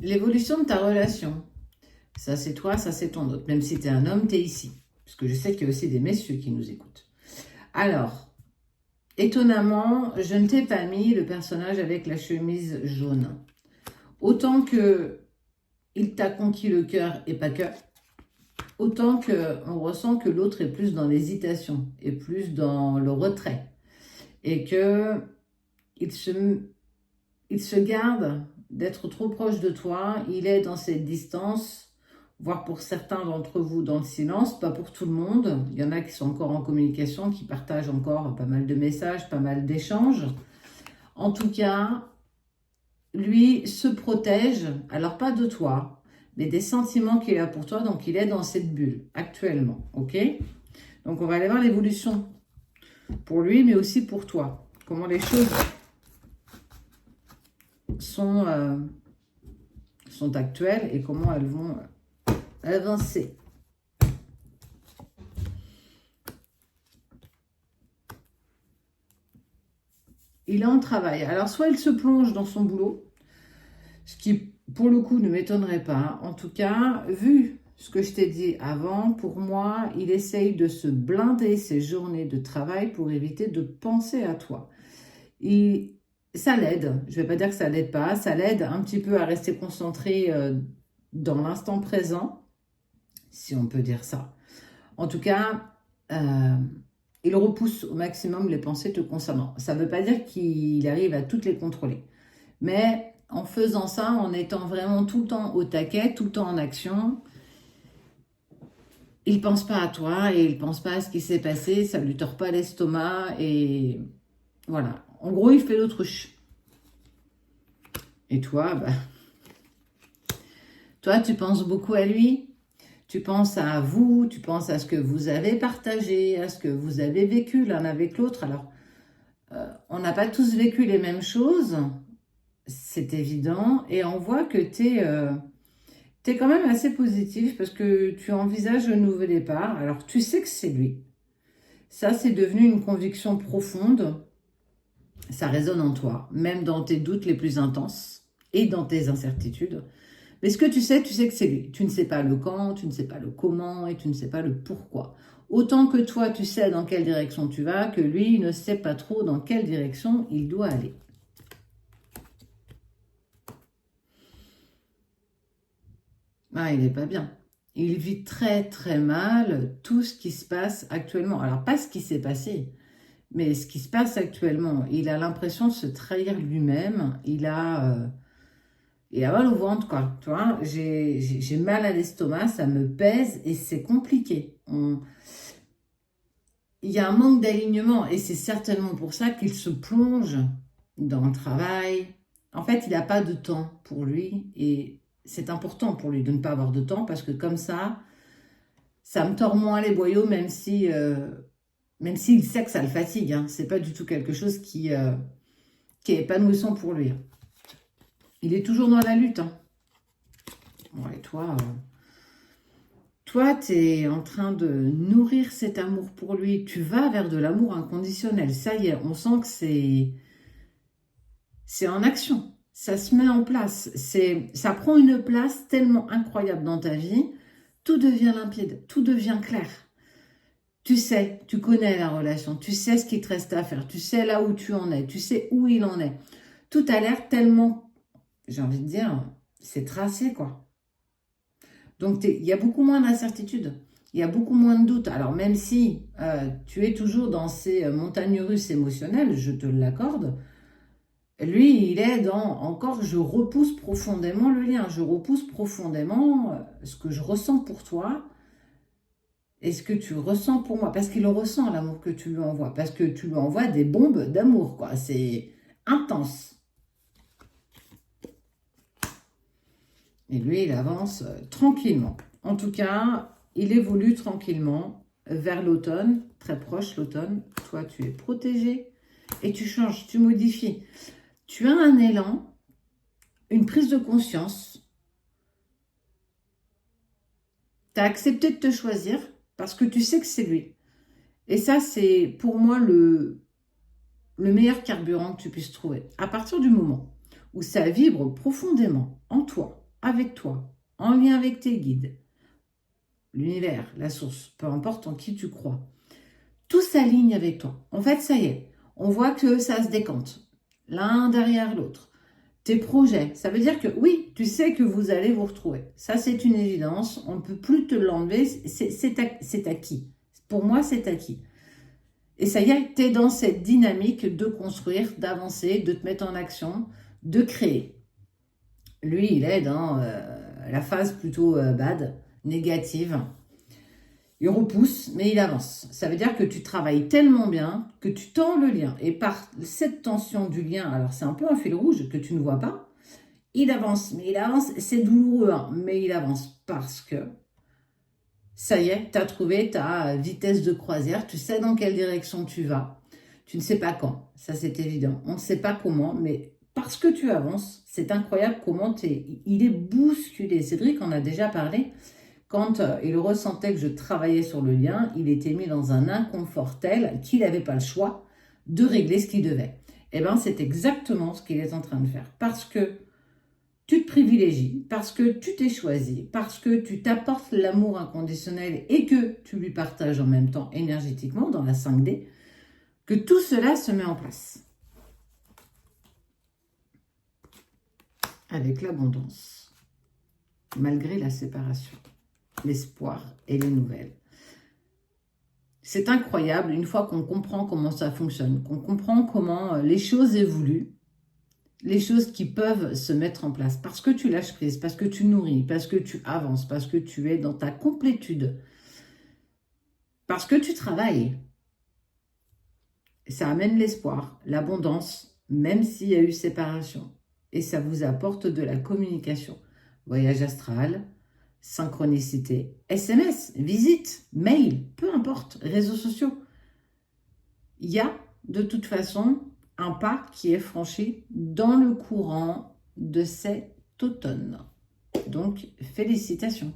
l'évolution de ta relation. Ça, c'est toi, ça, c'est ton autre. Même si tu es un homme, tu es ici. Parce que je sais qu'il y a aussi des messieurs qui nous écoutent. Alors, étonnamment, je ne t'ai pas mis le personnage avec la chemise jaune. Autant que il t'a conquis le cœur et pas que, autant qu'on ressent que l'autre est plus dans l'hésitation, et plus dans le retrait. Et que il se garde d'être trop proche de toi, il est dans cette distance, voire pour certains d'entre vous dans le silence, pas pour tout le monde. Il y en a qui sont encore en communication, qui partagent encore pas mal de messages, pas mal d'échanges. En tout cas, lui se protège, alors pas de toi, mais des sentiments qu'il a pour toi, donc il est dans cette bulle actuellement, ok? Donc on va aller voir l'évolution pour lui, mais aussi pour toi. Comment les choses sont actuelles et comment elles vont avancer. Il est en travail. Alors, soit il se plonge dans son boulot, ce qui, pour le coup, ne m'étonnerait pas. En tout cas, vu ce que je t'ai dit avant, pour moi, il essaye de se blinder ses journées de travail pour éviter de penser à toi. Ça l'aide. Je ne vais pas dire que ça l'aide pas. Ça l'aide un petit peu à rester concentré dans l'instant présent, si on peut dire ça. En tout cas, il repousse au maximum les pensées te concernant. Ça ne veut pas dire qu'il arrive à toutes les contrôler. Mais en faisant ça, en étant vraiment tout le temps au taquet, tout le temps en action, il ne pense pas à toi et il ne pense pas à ce qui s'est passé, ça ne lui tord pas l'estomac et voilà. En gros, il fait l'autruche. Et toi, toi, tu penses beaucoup à lui. Tu penses à vous, tu penses à ce que vous avez partagé, à ce que vous avez vécu l'un avec l'autre. Alors, on n'a pas tous vécu les mêmes choses, c'est évident. Et on voit que tu es quand même assez positif parce que tu envisages un nouveau départ. Alors, tu sais que c'est lui. Ça, c'est devenu une conviction profonde. Ça résonne en toi, même dans tes doutes les plus intenses et dans tes incertitudes. Mais ce que tu sais que c'est lui. Tu ne sais pas le quand, tu ne sais pas le comment et tu ne sais pas le pourquoi. Autant que toi, tu sais dans quelle direction tu vas, que lui ne sait pas trop dans quelle direction il doit aller. Ah, il n'est pas bien. Il vit très très mal tout ce qui se passe actuellement. Alors, pas ce qui s'est passé, mais ce qui se passe actuellement. Il a l'impression de se trahir lui-même. Il a mal au ventre, quoi. Tu vois, j'ai mal à l'estomac, ça me pèse et c'est compliqué. Il y a un manque d'alignement et c'est certainement pour ça qu'il se plonge dans le travail. En fait, il n'a pas de temps pour lui et c'est important pour lui de ne pas avoir de temps parce que comme ça me tord moins les boyaux même s'il sait que ça le fatigue. Hein. C'est pas du tout quelque chose qui est épanouissant pour lui. Il est toujours dans la lutte. Hein. Ouais, toi, tu es en train de nourrir cet amour pour lui. Tu vas vers de l'amour inconditionnel. Ça y est, on sent que c'est en action. Ça se met en place. Ça prend une place tellement incroyable dans ta vie. Tout devient limpide, tout devient clair. Tu sais, tu connais la relation, tu sais ce qu'il te reste à faire, tu sais là où tu en es, tu sais où il en est. Tout a l'air tellement, j'ai envie de dire, c'est tracé quoi. Donc il y a beaucoup moins d'incertitudes, il y a beaucoup moins de doutes. Alors même si tu es toujours dans ces montagnes russes émotionnelles, je te l'accorde, lui, il est dans, encore, je repousse profondément le lien, je repousse profondément ce que je ressens pour toi et ce que tu ressens pour moi. Parce qu'il le ressent, l'amour que tu lui envoies, parce que tu lui envoies des bombes d'amour, quoi. C'est intense. Et lui, il avance tranquillement. En tout cas, il évolue tranquillement vers l'automne, très proche l'automne. Toi, tu es protégé et tu changes, tu modifies. Tu as un élan, une prise de conscience. Tu as accepté de te choisir parce que tu sais que c'est lui. Et ça, c'est pour moi le meilleur carburant que tu puisses trouver. À partir du moment où ça vibre profondément en toi, avec toi, en lien avec tes guides, l'univers, la source, peu importe en qui tu crois, tout s'aligne avec toi. En fait, ça y est, on voit que ça se décante, l'un derrière l'autre. Tes projets, ça veut dire que oui, tu sais que vous allez vous retrouver. Ça, c'est une évidence, on ne peut plus te l'enlever, c'est acquis. Pour moi, c'est acquis. Et ça y est, tu es dans cette dynamique de construire, d'avancer, de te mettre en action, de créer. Lui, il est dans la phase plutôt bad, négative. Il repousse, mais il avance. Ça veut dire que tu travailles tellement bien que tu tends le lien. Et par cette tension du lien, alors c'est un peu un fil rouge que tu ne vois pas, il avance, mais il avance, c'est douloureux, hein, mais il avance parce que ça y est, tu as trouvé ta vitesse de croisière, tu sais dans quelle direction tu vas. Tu ne sais pas quand, ça c'est évident. On ne sait pas comment, mais parce que tu avances, c'est incroyable comment il est bousculé. Cédric en a déjà parlé. Quand il ressentait que je travaillais sur le lien, il était mis dans un inconfort tel qu'il n'avait pas le choix de régler ce qu'il devait. Eh bien, c'est exactement ce qu'il est en train de faire. Parce que tu te privilégies, parce que tu t'es choisi, parce que tu t'apportes l'amour inconditionnel et que tu lui partages en même temps énergétiquement dans la 5D, que tout cela se met en place. Avec l'abondance, malgré la séparation, l'espoir et les nouvelles. C'est incroyable, une fois qu'on comprend comment ça fonctionne, qu'on comprend comment les choses évoluent, les choses qui peuvent se mettre en place, parce que tu lâches prise, parce que tu nourris, parce que tu avances, parce que tu es dans ta complétude, parce que tu travailles. Ça amène l'espoir, l'abondance, même s'il y a eu séparation. Et ça vous apporte de la communication. Voyage astral, synchronicité, SMS, visite, mail, peu importe, réseaux sociaux. Il y a de toute façon un pas qui est franchi dans le courant de cet automne. Donc, félicitations.